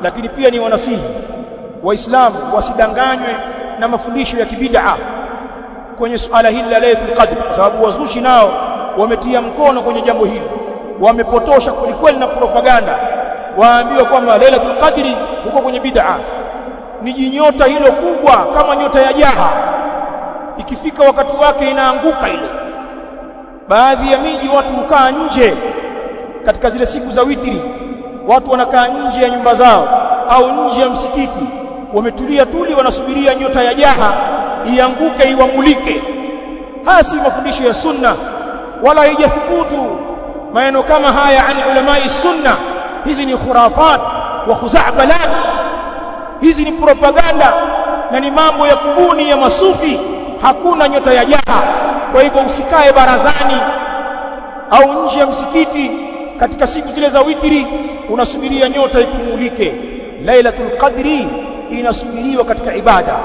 lakini pia ni wanasihi waislamu wasidanganywe na mafundisho ya kibid'a kwenye suala hili la Lailatul Qadr, kwa sababu wazushi nao wametia mkono kwenye jambo hili, wamepotosha kwelikweli na propaganda. Waambiwa kwamba Lailatul Qadri huko kwenye bid'a, ni jinyota hilo kubwa kama nyota ya jaha, ikifika wakati wake inaanguka ile. Baadhi ya miji watu hukaa nje katika zile siku za witri, watu wanakaa nje ya nyumba zao au nje ya msikiti, wametulia tuli, wanasubiria nyota ya jaha ianguke iwamulike. Haya si mafundisho ya sunna, wala haijathubutu maneno kama haya an ulamai sunna. Hizi ni khurafat wa khuzabalat, hizi ni propaganda na ni mambo ya kubuni ya masufi. Hakuna nyota ya jaha. Kwa hivyo usikae barazani au nje ya msikiti katika siku zile za witri unasubiria nyota ikumulike. Lailatul Qadri inasubiriwa katika ibada.